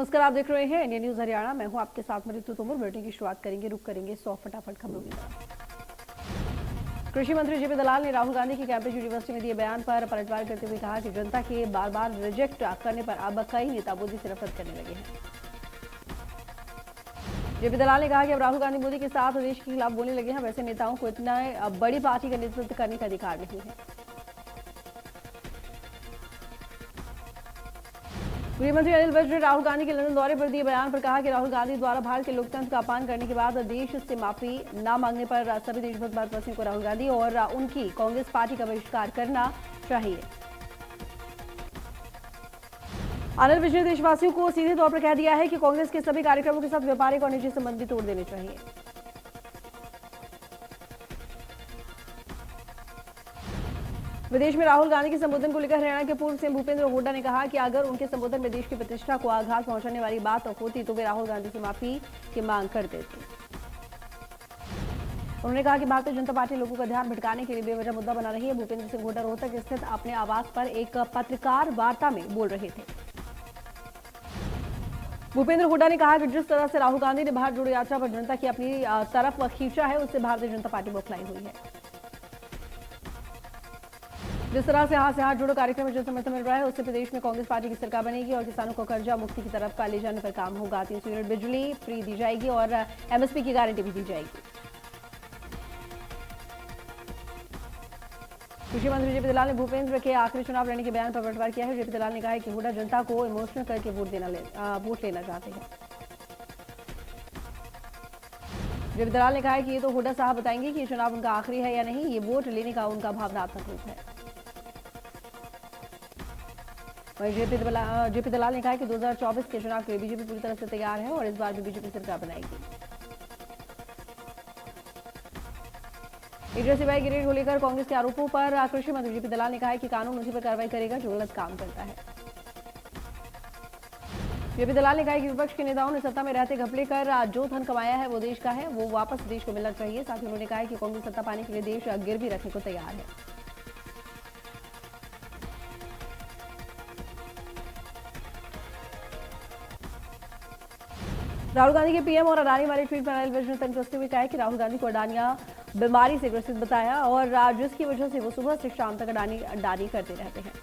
नमस्कार, आप देख रहे हैं इंडिया न्यूज हरियाणा। मैं हूं आपके साथ मृत्यु तोमर। बुलेटिन की शुरुआत करेंगे, रुक करेंगे 100 फटाफट खबरों की तरफ। कृषि मंत्री जेपी दलाल ने राहुल गांधी की कैंब्रिज यूनिवर्सिटी में दिए बयान पर पलटवार करते हुए कहा कि जनता के बार बार रिजेक्ट करने पर अब कई नेता मोदी से नफरत करने लगे हैं। जेपी दलाल ने कहा कि अब राहुल गांधी मोदी के साथ देश के खिलाफ बोलने लगे हैं। वैसे नेताओं को इतना बड़ी पार्टी का नेतृत्व करने का अधिकार नहीं है। गृहमंत्री अनिल विज ने राहुल गांधी के लंदन दौरे पर दिए बयान पर कहा कि राहुल गांधी द्वारा भारत के लोकतंत्र का अपमान करने के बाद देश से माफी न मांगने पर सभी देशभक्त भारतवासियों को राहुल गांधी और उनकी कांग्रेस पार्टी का बहिष्कार करना चाहिए। अनिल विज ने देशवासियों को सीधे तौर पर कह दिया है कि कांग्रेस के सभी कार्यक्रमों के साथ व्यापारिक और निजी संबंध भी तोड़ देने चाहिए। विदेश में राहुल गांधी के संबोधन को लेकर हरियाणा के पूर्व सीएम भूपेंद्र हुड्डा ने कहा कि अगर उनके संबोधन में देश की प्रतिष्ठा को आघात पहुंचाने वाली बात होती तो वे राहुल गांधी से माफी की मांग करते थे। उन्होंने कहा कि भारतीय जनता पार्टी लोगों का ध्यान भटकाने के लिए बेवजह मुद्दा बना रही है। भूपेंद्र सिंह हुड्डा रोहतक स्थित अपने आवास पर एक पत्रकार वार्ता में बोल रहे थे। भूपेंद्र हुड्डा ने कहा कि जिस तरह से राहुल गांधी ने भारत जोड़ो यात्रा पर जनता की अपनी तरफ खींचा है, उससे भारतीय जनता पार्टी बौखलाई हुई है। जिस तरह से हाथ जोड़ो कार्यक्रम में जो समर्थन मिल रहा है, उससे प्रदेश में कांग्रेस पार्टी की सरकार बनेगी और किसानों को कर्जा मुक्ति की तरफ ले जाने पर काम होगा। 300 यूनिट बिजली फ्री दी जाएगी और एमएसपी की गारंटी भी दी जाएगी। कृषि मंत्री जेपी दलाल ने भूपेंद्र के आखिरी चुनाव लड़ने के बयान पर पलटवार किया है। जेपी दलाल ने कहा है कि हुड्डा जनता को इमोशनल करके वोट लेना चाहते हैं। जेपी दलाल ने कहा है कि ये तो हुड्डा साहब बताएंगे कि ये चुनाव उनका आखिरी है या नहीं। ये वोट लेने का उनका भावनात्मक रूप है। वहीं जेपी दलाल ने कहा कि 2024 के चुनाव के लिए बीजेपी पूरी तरह से तैयार है और इस बार भी बीजेपी सरकार बनाएगी। इंडिया सिवाय गिरेड को लेकर कांग्रेस के आरोपों पर कृषि मंत्री जेपी दलाल ने कहा कि कानून उसी पर कार्रवाई करेगा जो गलत काम करता है। जेपी दलाल ने कहा कि विपक्ष के नेताओं ने सत्ता में रहते घपले कर जो धन कमाया है वो देश का है, वो वापस देश को मिलना चाहिए। साथ ही उन्होंने कहा कि कांग्रेस सत्ता पाने के लिए देश गिरवी रखने को तैयार है। राहुल गांधी के पीएम और अडानी वाले ट्वीट पर अनिल विज ने तंज कसते हुए कहा कि राहुल गांधी को अडानिया बीमारी से ग्रसित बताया और जिसकी वजह से वो सुबह से शाम तक अडानी करते रहते हैं।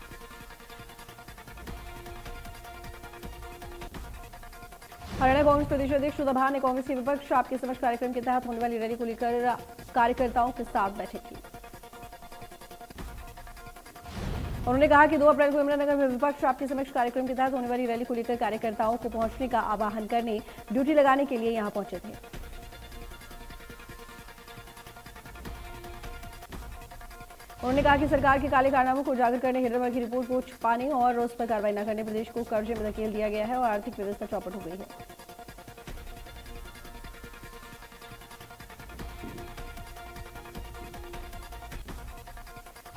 हरियाणा कांग्रेस प्रदेश अध्यक्ष सुधा भार ने कांग्रेस के विपक्ष आपके समक्ष कार्यक्रम के तहत होने वाली रैली को लेकर कार्यकर्ताओं के साथ बैठक की। उन्होंने कहा कि 2 अप्रैल को यमुनानगर में विपक्ष आपके समक्ष कार्यक्रम के तहत होने वाली रैली को लेकर कार्यकर्ताओं को पहुंचने का आह्वान करने ड्यूटी लगाने के लिए यहां पहुंचे थे। उन्होंने कहा कि सरकार के काले कारनामों को उजागर करने, हिरनमल की रिपोर्ट को छुपाने और उस पर कार्रवाई न करने प्रदेश को कर्जे में धकेल दिया गया है और आर्थिक व्यवस्था चौपट हो गई है।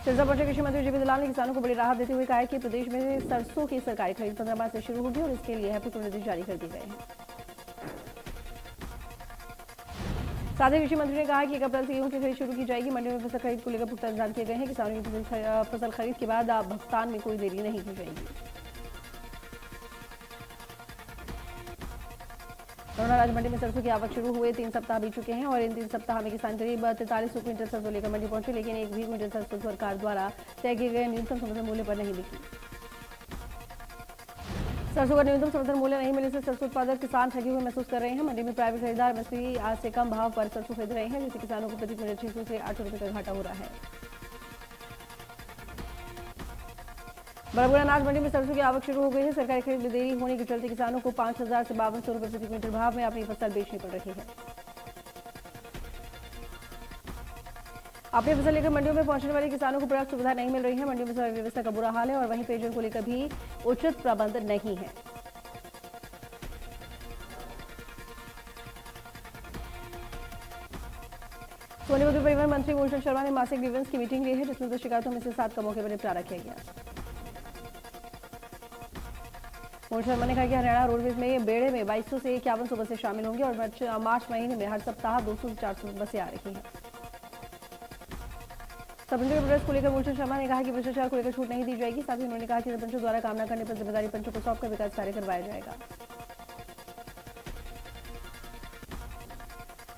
सिरसा पहुंचे कृषि मंत्री जेपी दलाल ने किसानों को बड़ी राहत देते हुए कहा है कि प्रदेश में सरसों की सरकारी खरीद 15 मार्च से शुरू होगी और इसके लिए हैप्पी निर्देश जारी कर दिए गए हैं। साथ ही कृषि मंत्री ने कहा कि 1 अप्रैल से गेहूं की खरीद शुरू की जाएगी। मंडियों में फसल खरीद को लेकर पुख्ता इंतजाम किए गए हैं। किसानों की फसल खरीद के बाद भुगतान में कोई देरी नहीं की जाएगी। राज मंडी में सरसों की आवक शुरू हुए 3 सप्ताह बीत चुके हैं और इन 3 सप्ताह में किसान करीब 4300 क्विंटल सरसों लेकर मंडी पहुंचे, लेकिन एक भी क्विंटल सरसों सरकार द्वारा तय किए गए न्यूनतम समर्थन मूल्य पर नहीं बिकी। सरसों का न्यूनतम समर्थन मूल्य नहीं मिलने से सरसों उत्पादक किसान ठगे हुए महसूस कर रहे हैं। मंडी में प्राइवेट खरीदार एमएसपी आज से कम भाव पर सरसों खरीद रहे हैं, जिससे किसानों को प्रति क्विंटल 600 से 800 रुपये का घाटा हो रहा है। बड़गुड़ा अनाज मंडी में सरसों की आवक शुरू हो गई है। सरकारी खरीद में देरी होने के चलते किसानों को 5000 से 5200 रुपये प्रति क्विंटल भाव में अपनी फसल बेचनी पड़ रही है। अपनी फसल लेकर मंडियों में पहुंचने वाले किसानों को पर्याप्त सुविधा नहीं मिल रही है। मंडियों में सभी व्यवस्था का बुरा हाल है और वहीं पेयजल को लेकर भी उचित प्रबंध नहीं है। सोनीपत में परिवहन मंत्री मूलचंद शर्मा ने मासिक ग्रीवेंस की मीटिंग ली है, जिसमें 2 शिकायतों में से 7 का मौके पर निपटारा किया गया। मूलचंद शर्मा ने कहा कि हरियाणा रोडवेज में बेड़े में 2200 से 5100 बसें शामिल होंगी और मार्च महीने में हर सप्ताह 200 से 400 बसें आ रही हैं। सरपंचों के प्रोटेस्ट को लेकर मूलचंद शर्मा ने कहा कि भ्रष्टाचार को लेकर छूट नहीं दी जाएगी। साथ ही उन्होंने कहा कि सरपंचों द्वारा काम न करने पर जिम्मेदारी पंचों को सौंपकर विकास कार्य करवाया जाएगा।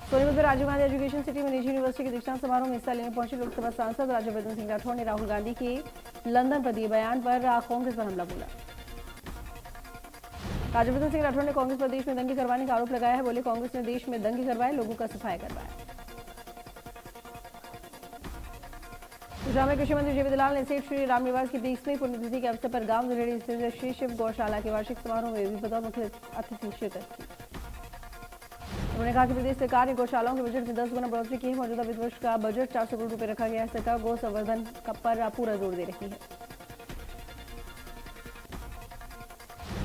सोनीपत में राजीव गांधी एजुकेशन सिटी में निजी यूनिवर्सिटी के दीक्षांत समारोह में हिस्सा लेने पहुंचे लोकसभा सांसद राज्यवर्धन सिंह राठौड़ ने राहुल गांधी के लंदन पर दिए बयान पर कांग्रेस पर हमला बोला। राज्यवर्धन सिंह राठौड़ ने कांग्रेस पर देश में दंगे करवाने का आरोप लगाया है। बोले, कांग्रेस ने देश में दंगे करवाए, लोगों का सफाया करवाया। गुजरात में कृषि मंत्री जेपी दलाल ने सेठ श्री रामनिवास की 20वीं पुण्यतिथि के अवसर पर गांव दरेड़ी स्थित श्री शिव गौशाला के वार्षिक समारोह में भी बतौर मुख्य अतिथि शिरकत की। उन्होंने कहा कि प्रदेश सरकार ने गौशालाओं के बजट में 10 गुना बढ़ोतरी की है। मौजूदा वित्त वर्ष का बजट 400 करोड़ रुपए रखा गया है। सरकार गौ संवर्धन पर पूरा जोर दे रही है।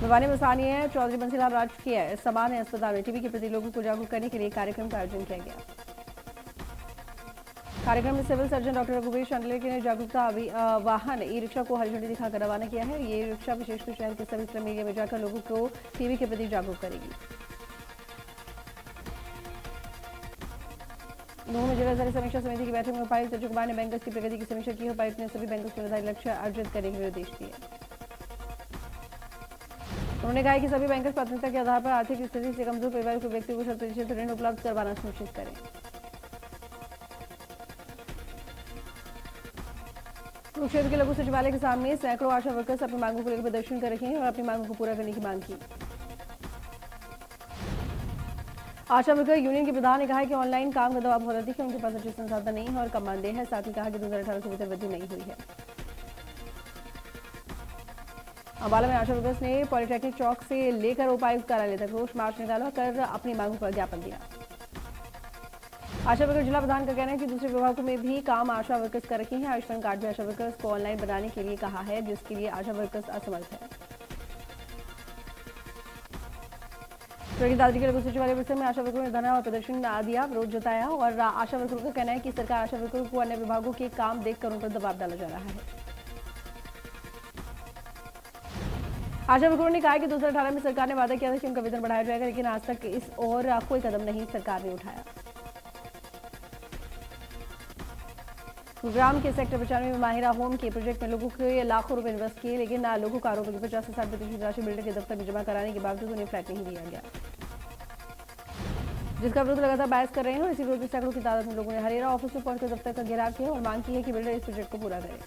भिवानी में स्थानीय चौधरी बंसीलाल राजकीय सामान्य अस्पताल में टीबी के प्रति लोगों को जागरूक करने के लिए कार्यक्रम का आयोजन किया गया। कार्यक्रम में सिविल सर्जन डॉक्टर रघुवीर चंडलेकर ने जागरूकता वाहन ई रिक्शा को हरी झंडी दिखाकर रवाना किया है। ये रिक्शा विशेषकर शहर के सभी स्लम एरिया में जाकर लोगों को टीबी के प्रति जागरूक करेगी। नूंह में जिला स्तरीय समीक्षा समिति की बैठक में उपायुक्त अजय कुमार ने बैंकर्स की प्रगति की समीक्षा की। उपायुक्त ने सभी बैंकों को निर्धारित लक्ष्य अर्जित करने के निर्देश दिए। उन्होंने कहा कि सभी बैंकर्स प्राथमिकता के आधार पर आर्थिक स्थिति से कमजोर परिवार को व्यक्ति को 100% ऋण उपलब्ध करवाना सुनिश्चित करें। कुरुक्षेत्र के लघु सचिवालय के सामने सैकड़ों आशा वर्कर्स अपनी मांगों को लेकर प्रदर्शन कर रहे हैं और अपनी मांगों को पूरा करने की मांग की। आशा वर्कर यूनियन के प्रधान ने कहा कि ऑनलाइन काम का दबाव बहुत अधिक है, उनके पास अच्छे संसाधन नहीं है और कम मानदेय है। साथ ही कहा कि 2018 से वेतन वृद्धि नहीं हुई है। अंबाला में आशा वर्कर्स ने पॉलिटेक्निक चौक से लेकर उपायुक्त कार्यालय तक रोष मार्च निकाला कर अपनी मांगों पर ज्ञापन दिया। आशा वर्कर जिला प्रधान का कहना है कि दूसरे विभागों में भी काम आशा वर्कर्स कर रही हैं। आयुष्मान कार्ड भी आशा वर्कर्स को ऑनलाइन बनाने के लिए कहा है, जिसके लिए आशा वर्कर्स असमर्थ है। दादरी के लघु सचिवालय परिसर में आशा वर्करों ने धरना और प्रदर्शन दिया, विरोध जताया और आशा वर्करों का कहना है कि सरकार आशा वर्करों को अन्य विभागों के काम देखकर उन पर दबाव डाला जा रहा है। आशा वर्करों ने कहा कि 2018 में सरकार ने वादा किया था कि उनका वेतन बढ़ाया जाएगा, लेकिन आज तक इस ओर कोई कदम नहीं सरकार ने उठाया। गुरुग्राम के सेक्टर 95 में माहिरा होम के प्रोजेक्ट में लोगों के लाखों रुपए इन्वेस्ट किए, लेकिन लोगों का आरोप है कि 50 से 60% राशि बिल्डर के दफ्तर में जमा कराने के बावजूद उन्हें फ्लैट नहीं दिया गया, जिसका विरोध लगातार बहस कर रहे हैं। और इसी विरोध में सैकड़ों की तादाद में लोगों ने हरेरा ऑफिस में पहुंचकर दफ्तर का घेराव किया और मांग की है कि बिल्डर इस प्रोजेक्ट को पूरा करे।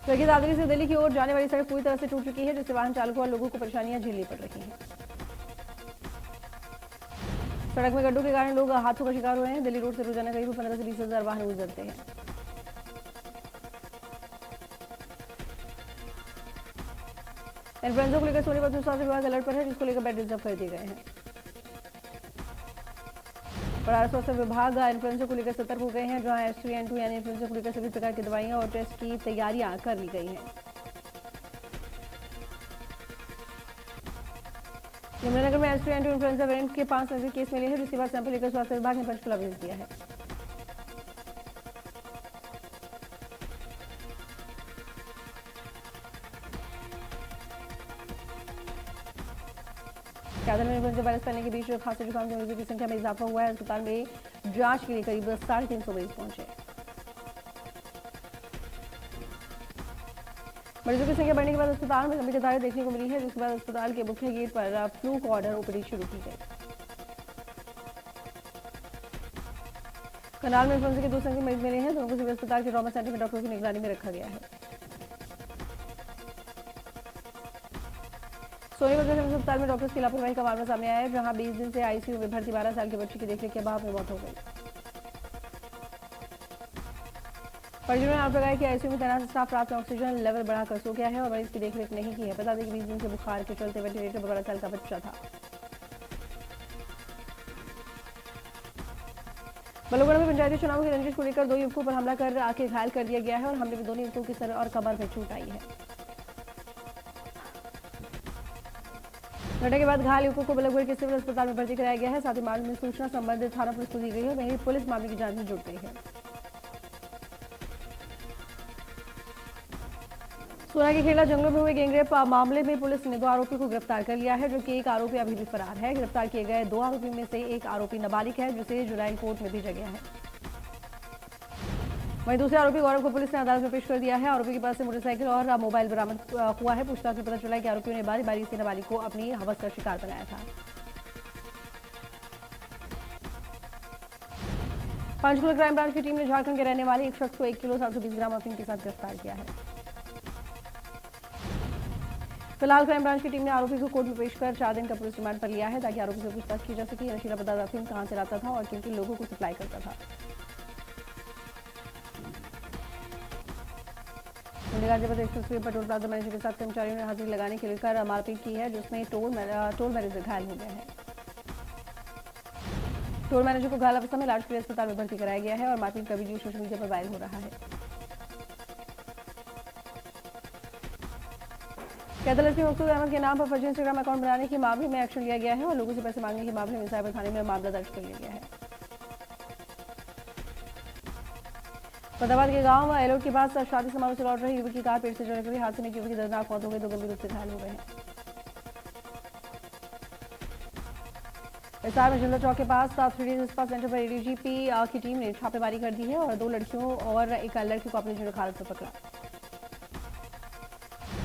स्वर्गीय दादरी से दिल्ली की ओर जाने वाली सड़क पूरी तरह से टूट चुकी है, जिससे वाहन चालकों और लोगों को परेशानियां झेलनी पड़ रही हैं। सड़क में गड्ढों के कारण लोग हादसों का शिकार हुए हैं। दिल्ली रोड से रोजाना करीब 15 से 20 हजार वाहन गुजरते हैं। इन्फ्लुएंजा को लेकर सोनीपत में स्वास्थ्य विभाग अलर्ट पर है, जिसको लेकर बेड रिजर्व कर दिए गए हैं। और स्वास्थ्य विभाग इन्फ्लुएंजा को लेकर सतर्क हो गए हैं, जहां H3N2 यानी इन्फ्लुएंजा को लेकर सभी प्रकार की दवाइयां और टेस्ट की तैयारियां कर ली गई हैं। यमुनानगर में H3N2 इन्फ्लुएंजा वेरिएंट के 5 नजदीक केस मिले हैं, जिसके बाद सैंपल लेकर स्वास्थ्य विभाग ने पंचकुला भेज दिया है। कैदर में इन्फ्लुएंजा वायरस फैलने के बीच खांसी जुकाम के मरीजों की संख्या में इजाफा हुआ है। अस्पताल में जांच के लिए करीब 350 मरीज पहुंचे। मरीजों की संख्या बढ़ने के बाद अस्पताल में लंबी कतारें देखने को मिली है, जिसके बाद अस्पताल के मुख्य गेट पर फ्लू कॉर्डर ओपीडी शुरू की गई। करनाल में इन्फ्लुएंजा के 2 संक्रमित मरीज मिले हैं, दोनों को सिविल अस्पताल के ट्रॉमा सेंटर में डॉक्टरों की निगरानी में रखा गया है। सोनीपत के सिविल अस्पताल में डॉक्टर्स की लापरवाही का मामला सामने आया है, जहां 20 दिन से आईसीयू में भर्ती 12 साल के बच्चे की देखरेख के अभाव में मौत हो गई। परिजनों ने आरोप लगाया कि आईसीयू में तैनात स्टाफ रात में ऑक्सीजन लेवल बढ़ाकर सो गया है और मरीज की देखरेख नहीं की है। बता दें कि 20 दिन के बुखार के चलते वेंटिलेटर पर 12 साल का बच्चा था। बल्लभगढ़ में पंचायती चुनाव की रंजिश को लेकर 2 युवकों पर हमला कर आके घायल कर दिया गया है और हमले में दोनों युवकों की सर और कमर में चोट आई है। घटना के बाद घायल युवकों को बल्लभगढ़ के सिविल अस्पताल में भर्ती कराया गया है। साथ ही मामले में सूचना संबंधित थाना पुलिस को दी गई है। वहीं पुलिस मामले की जांच में जुट गई है। सोना के खेड़ा जंगलों में हुए गैंगरेप मामले में पुलिस ने 2 आरोपियों को गिरफ्तार कर लिया है, जबकि एक आरोपी अभी भी फरार है। गिरफ्तार किए गए 2 आरोपी में से एक आरोपी नाबालिग है, जिसे जुराइल कोर्ट में भेजा गया है। वहीं दूसरे आरोपी गौरव को पुलिस ने अदालत में पेश कर दिया है। आरोपी के पास से मोटरसाइकिल और मोबाइल बरामद हुआ है। पूछताछ में पता चला कि आरोपियों ने बारी बारी से नाबालिग को अपनी हवस का शिकार बनाया था। पंचकुला क्राइम ब्रांच की टीम ने झारखंड के रहने वाले एक शख्स को 1 किलो 720 ग्राम अफीम के साथ गिरफ्तार किया है। फिलहाल क्राइम ब्रांच की टीम ने आरोपी को कोर्ट में पेश कर 4 दिन का पुलिस रिमांड पर लिया है, ताकि आरोपी से पूछताछ की जा सके। यह नशीला पदार्थ अफीम कहां से लाता था और किन किन लोगों को सप्लाई करता था। गाजियाबाद एक्सप्रेसवे पर टोल प्लाजा मैनेजर के साथ कर्मचारियों ने हाजिरी लगाने के लेकर मारपीट की है, जिसमें टोल मैनेजर घायल हो गया है। टोल मैनेजर को घायल अवस्था में इलाज के लिए अस्पताल में भर्ती कराया गया है और मारपीट का वीडियो सोशल मीडिया पर वायरल हो रहा है। कैथल एसपी मकसूद अहमद के नाम पर फर्जी इंस्टाग्राम अकाउंट बनाने के मामले में एक्शन लिया गया है और लोगों से पैसे मांगने के मामले में साइबर थाने में मामला दर्ज कर लिया गया है। फतेहाबाद के गांव एलोट के पास शादी समारोह से लौट रही युवक की कार पेट से जलकर हुई हादसे में युवक की दर्दनाक मौत हो गई, 2 गंभीर रूप से घायल हो गए हैं। हिसार में जिंदा चौक के पास 3D इस्पात सेंटर पर एडीजीपी की टीम ने छापेमारी कर दी है और 2 लड़कियों और एक लड़के को अपनी जुर्म हालत में पकड़ा।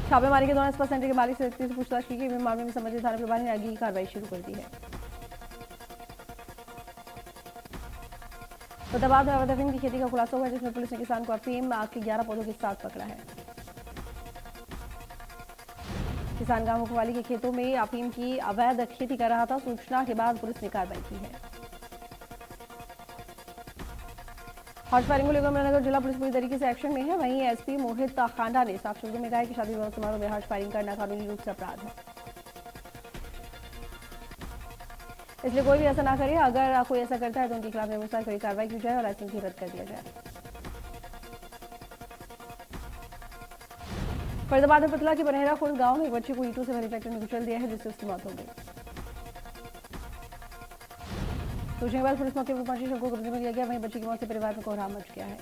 छापेमारी के दौरान इस्पात सेंटर के मालिक से पूछताछ की गई। मामले में संबंधित थाना प्रभारी ने आगे की कार्रवाई शुरू कर दी है। फतेहाबाद में अवैध अफीम की खेती का खुलासा हुआ, जिसमें पुलिस ने किसान को अफीम के 11 पौधों के साथ पकड़ा है। किसान गांव मुखवाली के खेतों में अफीम की अवैध खेती कर रहा था। सूचना के बाद पुलिस ने कार्रवाई की है। हॉर्स फायरिंग को लेकर अमरनगर जिला पुलिस पूरी तरीके से एक्शन में है। वहीं एसपी मोहित खांडा ने साफ शब्दों में कहा कि शादी विवाह समारोह में हॉर्स फायरिंग करना कानूनी रूप से अपराध है, इसलिए कोई भी ऐसा ना करे। अगर कोई ऐसा करता है तो उनके खिलाफ नियमानुसार कड़ी कार्रवाई की जाए और लाइसेंस भी रद्द कर दिया जाए। फरीदाबाद में पतला के बनेरा खुर्द गांव में एक बच्चे को ईंटों से भरे ट्रैक्टर में कुचल दिया है, जिससे उसकी मौत हो गई। सूचना के बाद पुलिस मौके पर पहुंची, शव को कब्जे में लिया गया। वहीं बच्चे की मौत से परिवार में कोहराम मच गया है।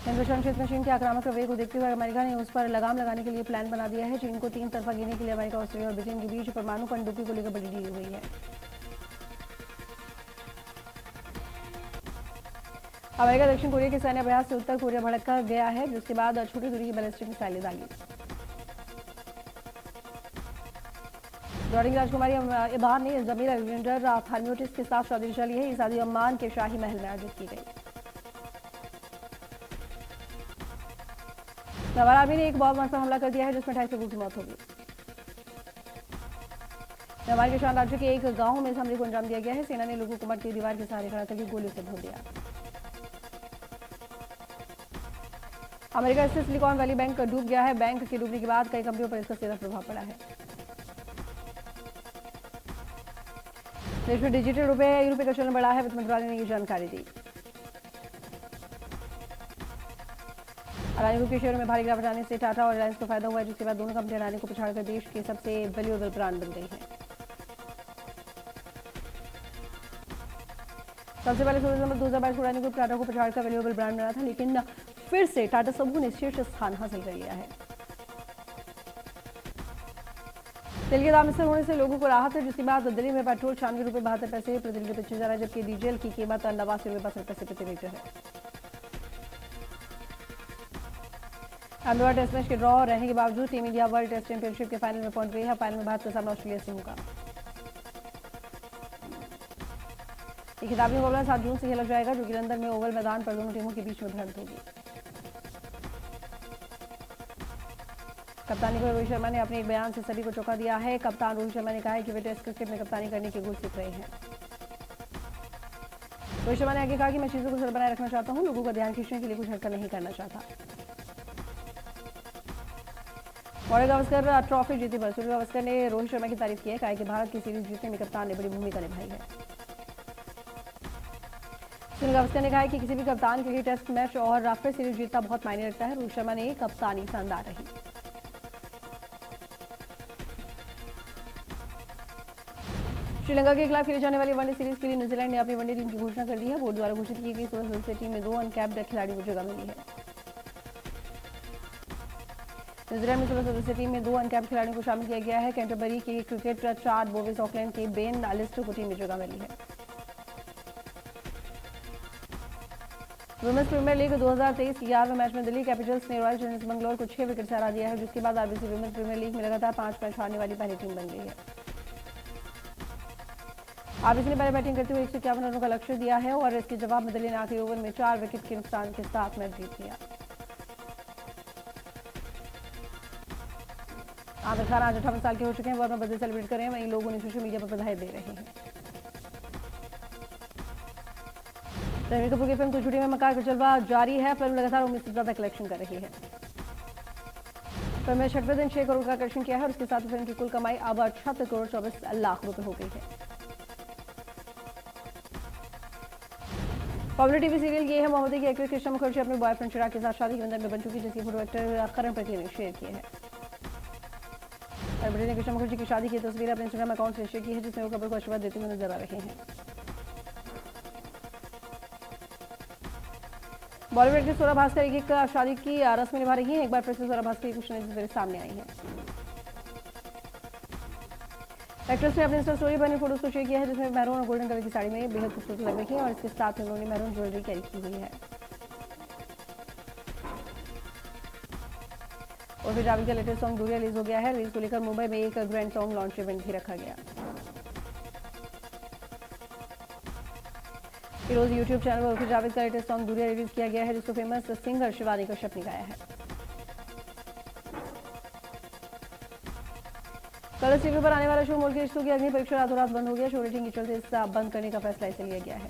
हिंदुस्तान क्षेत्र में चीन के आक्रामक रवैये को देखते हुए अमेरिका ने उस पर लगाम लगाने के लिए प्लान बना दिया है। चीन को 3 तरफा गिरने के लिए अमेरिका, ऑस्ट्रेलिया और ब्रिटेन के बीच परमाणु पनडुब्बी को लेकर बड़ी डील हुई है। अमेरिका दक्षिण कोरिया के सैन्य अभ्यास से उत्तर कोरिया भड़का गया है, जिसके बाद छोटी दूरी की बैलिस्टिक मिसाइलें दागी। दौड़ेंगी राजकुमारी इबार ने जमील अलेक्जेंडर थार्मियोटिस के साथ शादी चली है। ये शादी अम्मान के शाही महल में आयोजित की गई। नवार आर्मी ने एक बॉम्ब पर हमला कर दिया है, जिसमें 28 लोगों की मौत हो गई। नवार के शान राज्य के एक गांव में इस हमले को अंजाम दिया गया है। सेना ने लोगों को मट्टी दीवार के सहारे खड़ा करके गोलियों से भून दिया। अमेरिका स्थित सिलिकॉन वैली बैंक डूब गया है। बैंक के डूबने के बाद कई कंपनियों पर इसका सीधा प्रभाव पड़ा है। देश में डिजिटल रुपए का चलन बढ़ा है। वित्त मंत्रालय ने ये जानकारी दी। अडानी ग्रुप के शेयरों में भारी गिरावट आने से टाटा और रिलायंस को फायदा हुआ है, जिसके बाद दोनों कंपनियां अडानी को पछाड़कर देश के सबसे वैल्यूएबल ब्रांड बन गई हैं। सबसे पहले 16 नवंबर 2022 को अडानी ग्रुप टाटा को पछाड़कर वैल्यूएबल ब्रांड बना था, लेकिन फिर से टाटा समूह ने शीर्ष स्थान हासिल कर लिया है। तेल के दाम स्थिर होने से लोगों को राहत है, जिसके बाद दिल्ली में पेट्रोल 96 रुपये 72 पैसे प्रति लीटर बेचा जा रहा है, जबकि डीजल की कीमत 89 रुपये 62 पैसे प्रति लीटर है। अहमदाबाद टेस्ट मैच के ड्रॉ रहने के बावजूद team India world test championship के फाइनल में पहुंच गई है। फाइनल में भारत का सामना ऑस्ट्रेलिया से होगा। ये खिताबी मुकाबला 7 जून से खेला जाएगा, जो कि लंदन में ओवल मैदान पर दोनों टीमों के बीच में भिड़ंत होगी। कप्तानी को रोहित शर्मा ने अपने एक बयान से सभी को चौंका दिया है। कप्तान रोहित शर्मा ने कहा है कि वे टेस्ट क्रिकेट में कप्तानी करने के गुर सीख रहे हैं। रोहित शर्मा ने आगे कहा कि मैं चीजों को सरल बनाए रखना चाहता हूं, लोगों का ध्यान खींचने के लिए कुछ हरकत नहीं करना चाहता। सूर्य गावस्कर ट्रॉफी जीती पर सूर्य गावस्कर ने रोहित शर्मा की तारीफ की है, कहा कि भारत की सीरीज जीतने में कप्तान ने बड़ी भूमिका निभाई है। सूर्य गावस्कर ने कहा कि किसी भी कप्तान के लिए टेस्ट मैच और फिर सीरीज जीतना बहुत मायने रखता है। रोहित शर्मा ने कप्तानी शानदार रही। श्रीलंका के खिलाफ खेली जाने वाली वनडे सीरीज के लिए न्यूजीलैंड ने अपनी वनडे टीम की घोषणा कर दी है। बोर्ड द्वारा घोषित की गई 16 सदस्यीय टीम में 2 अनकैप्ड खिलाड़ियों को जगह मिली है। न्यूजीलैंड में 16 सदस्यीय टीम में 2 अनकैप्ड खिलाड़ियों को शामिल किया गया है। कैंटरबरी के क्रिकेट चार्ट बोविस ऑकलैंड के बेन लिस्टर को टीम में जगह मिली है। वुमेन्स प्रीमियर लीग 2023 के 11वें मैच में दिल्ली कैपिटल्स ने रॉयल चैलेंजर्स बैंगलोर को 6 विकेट से हरा दिया है, जिसके बाद आरबीसी वुमेन्स प्रीमियर लीग में लगातार 5 मैच हारने वाली पहली टीम बन गई है। आरबीसी ने पहले बैटिंग करते हुए 151 रनों का लक्ष्य दिया है और इसके जवाब में दिल्ली ने आखिरी ओवर में 4 विकेट के नुकसान के साथ मैच जीत लिया। आमिर खान आज 58 साल के हो चुके हैं, वो अपना बर्थडे सेलिब्रेट कर रहे हैं, वहीं लोग उन्हें सोशल मीडिया पर बधाई दे रहे हैं। रणबीर कपूर की फिल्म तो छुट्टी में मकान का जलवा जारी है। फिल्म लगातार उम्मीद से ज्यादा कलेक्शन कर रही है। फिल्म ने 6वें दिन 6 करोड़ का कलेक्शन किया है और इसके साथ फिल्म की कुल कमाई अब 78 करोड़ 24 लाख रुपए हो गई है। पॉपुलर टीवी सीरियल ये है मोहम्मदी की एक्ट्रेस कृष्णा मुखर्जी अपने बॉयफ्रेंड चिराग के साथ शादी के बंधन में बन चुकी, जिसकी फोटो एक्टर करण प्रति ने शेयर की है। ने कृष्णा मुखर्जी की शादी की तस्वीर अपने इंस्टाग्राम अकाउंट से शेयर की है, जिसमें वो कपल को आशीर्वाद देते हुए नजर आ रहे हैं। बॉलीवुड एक्ट्रेस स्वरा भास्कर एक शादी की रस्में निभा रही हैं। एक बार फिर से स्वरा भास्कर की कुछ नई तस्वीरें सामने आई हैं। एक्ट्रेस ने अपनी इंस्टा स्टोरी पर फोटोज को शेयर किया है, जिसमें मैरून और गोल्डन कलर की साड़ी में बेहद खूबसूरत लग रही है और इसके साथ में उन्होंने मैरून ज्वेलरी कैरी की हुई है। और फिर जावेद का लेटेस्ट सॉन्ग दूरिया रिलीज हो गया है। रिलीज को लेकर मुंबई में एक ग्रैंड सॉन्ग लॉन्च इवेंट भी रखा गया। रोज यूट्यूब चैनल पर जावेद का लेटेस्ट सॉन्ग दूरिया रिलीज किया गया है, जिसको फेमस सिंगर शिवानी कश्यप ने गाया है। कलर्स टीवी पर आने वाला शो मोल के रिश्तों की अग्नि परीक्षा रातों रात बंद हो गया। शो रेटिंग के चलते इसे बंद करने का फैसला इसे लिया गया है।